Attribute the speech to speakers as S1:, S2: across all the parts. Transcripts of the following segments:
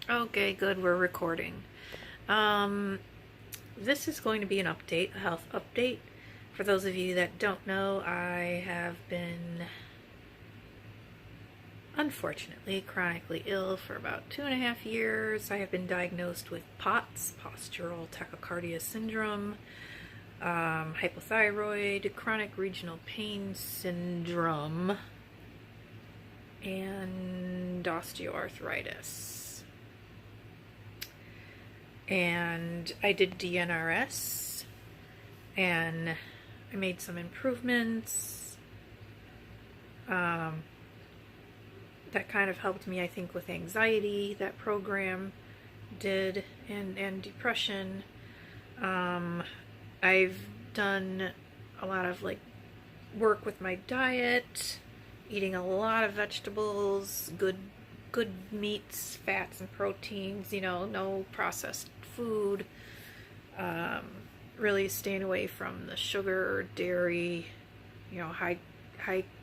S1: Okay, good, we're recording. Um, this is going to be an update, a health update. For those of you that don't know, I have been unfortunately chronically ill for about 2.5 years. I have been diagnosed with POTS, postural tachycardia syndrome, hypothyroid, chronic regional pain syndrome, and osteoarthritis. And I did DNRS, and I made some improvements. That kind of helped me, I think, with anxiety, that program did, and depression. I've done a lot of work with my diet, eating a lot of vegetables, good meats, fats, and proteins, no processed food, really staying away from the sugar, dairy, high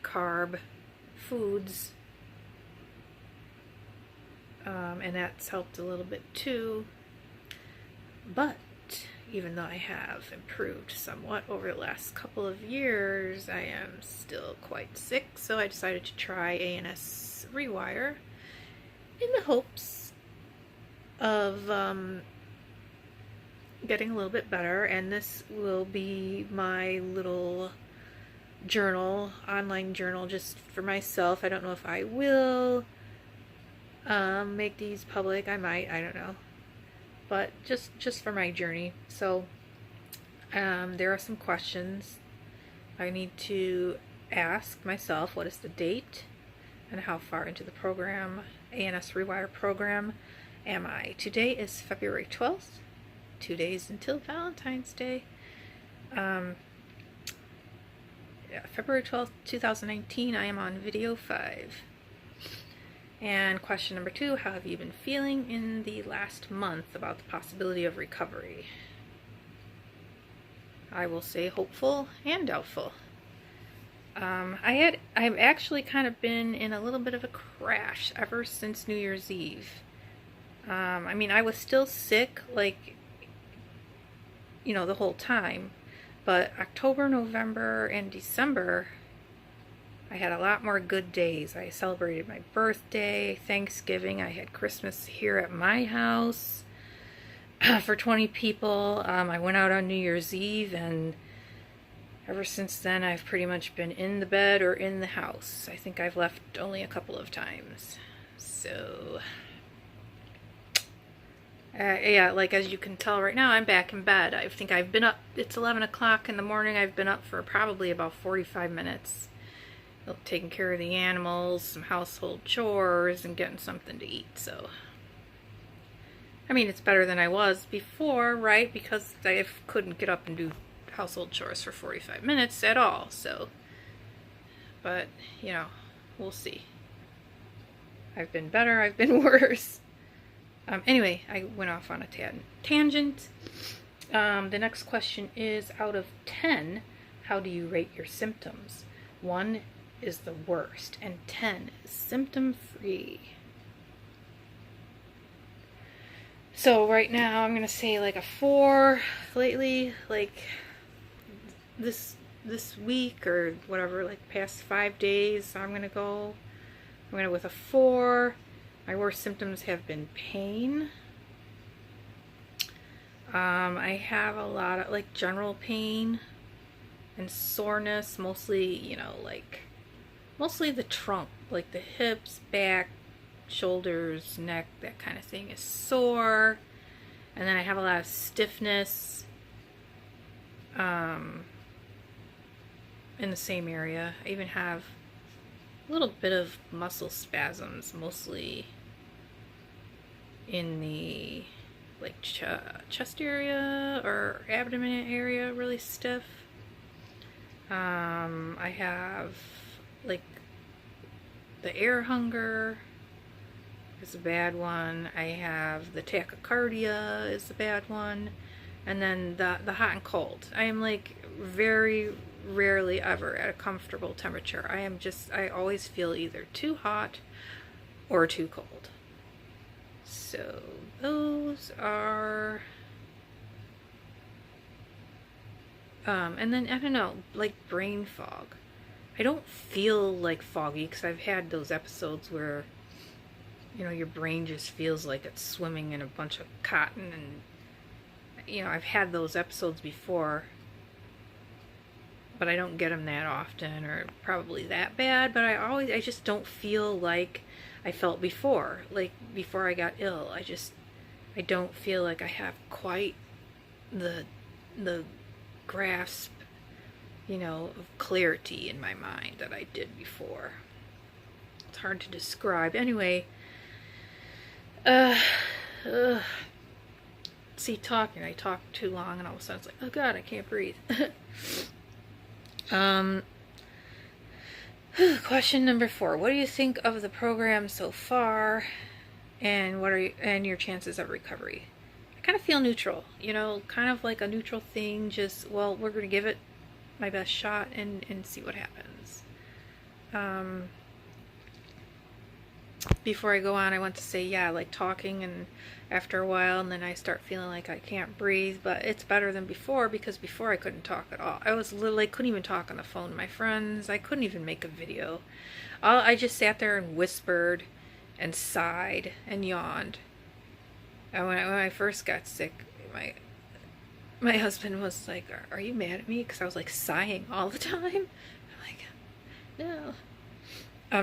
S1: carb foods, and that's helped a little bit too. But even though I have improved somewhat over the last couple of years, I am still quite sick, so I decided to try Ansrewire in the hopes of getting a little bit better. And this will be my little journal, online journal, just for myself. I don't know if I will make these public. I might, I don't know, but just for my journey. So there are some questions I need to ask myself. What is the date and how far into the program, Ansrewire program, am I? Today is February 12th, 2 days until Valentine's Day. February 12th, 2019, I am on video 5. And question number 2, how have you been feeling in the last month about the possibility of recovery? I will say hopeful and doubtful. I've actually kind of been in a little bit of a crash ever since New Year's Eve. I was still sick, the whole time, but October, November, and December, I had a lot more good days. I celebrated my birthday, Thanksgiving. I had Christmas here at my house for 20 people. I went out on New Year's Eve, and ever since then, I've pretty much been in the bed or in the house. I think I've left only a couple of times. So, yeah, as you can tell right now, I'm back in bed. I think I've been up, it's 11 o'clock in the morning. I've been up for probably about 45 minutes. Taking care of the animals, some household chores, and getting something to eat. So, it's better than I was before, right? Because I couldn't get up and do household chores for 45 minutes at all. So, but, we'll see. I've been better, I've been worse. Anyway, I went off on a tangent. The next question is, out of 10, how do you rate your symptoms? 1 is the worst, and 10 is symptom-free. So right now, I'm gonna say a 4. Lately, this week or whatever, past 5 days, I'm gonna go with a 4. My worst symptoms have been pain. I have a lot of general pain and soreness, mostly, mostly the trunk, the hips, back, shoulders, neck, that kind of thing is sore. And then I have a lot of stiffness in the same area. I even have a little bit of muscle spasms, mostly in the chest area or abdomen area, really stiff. I have the air hunger is a bad one. I have the tachycardia is a bad one. And then the hot and cold. I am very rarely ever at a comfortable temperature. I always feel either too hot or too cold. so those are, and then I don't know, like brain fog. I don't feel like foggy because I've had those episodes where, you know, your brain just feels like it's swimming in a bunch of cotton, and, you know, I've had those episodes before, but I don't get them that often or probably that bad, but I just don't feel like I felt before. Like before I got ill, I don't feel like I have quite the grasp, you know, of clarity in my mind that I did before. It's hard to describe. Anyway, see, I talk too long and all of a sudden it's like, oh God, I can't breathe. Question number 4. What do you think of the program so far, and and your chances of recovery? I kind of feel neutral, you know, kind of like a neutral thing, just, well, we're going to give it my best shot and see what happens. Before I go on, I want to say, yeah, like talking, and after a while, and then I start feeling like I can't breathe, but it's better than before, because before I couldn't talk at all. I was literally couldn't even talk on the phone to my friends. I couldn't even make a video. I just sat there and whispered and sighed and yawned. And when I first got sick, my husband was like, are you mad at me? Because I was like sighing all the time. I'm like, no.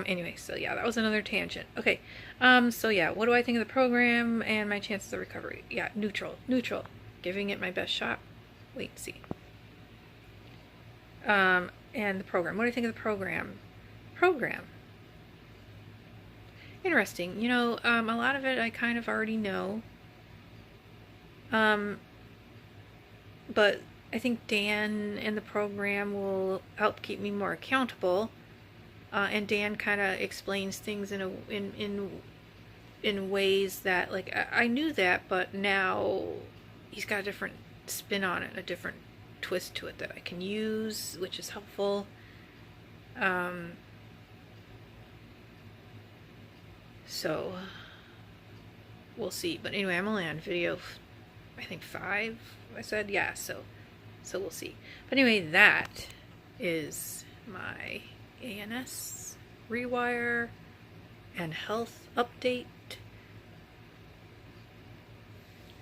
S1: Anyway, so yeah, that was another tangent. Okay, so yeah, what do I think of the program and my chances of recovery? Yeah, neutral. Giving it my best shot. Wait, see. And the program. What do I think of the program? Interesting. You know, a lot of it I kind of already know. But I think Dan and the program will help keep me more accountable. And Dan kind of explains things in ways that, like, I knew that, but now he's got a different spin on it, a different twist to it that I can use, which is helpful. So we'll see. But anyway, I'm only on video, I think 5. I said, yeah. So we'll see. But anyway, that is my ANS, Rewire, and health update.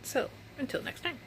S1: So, until next time.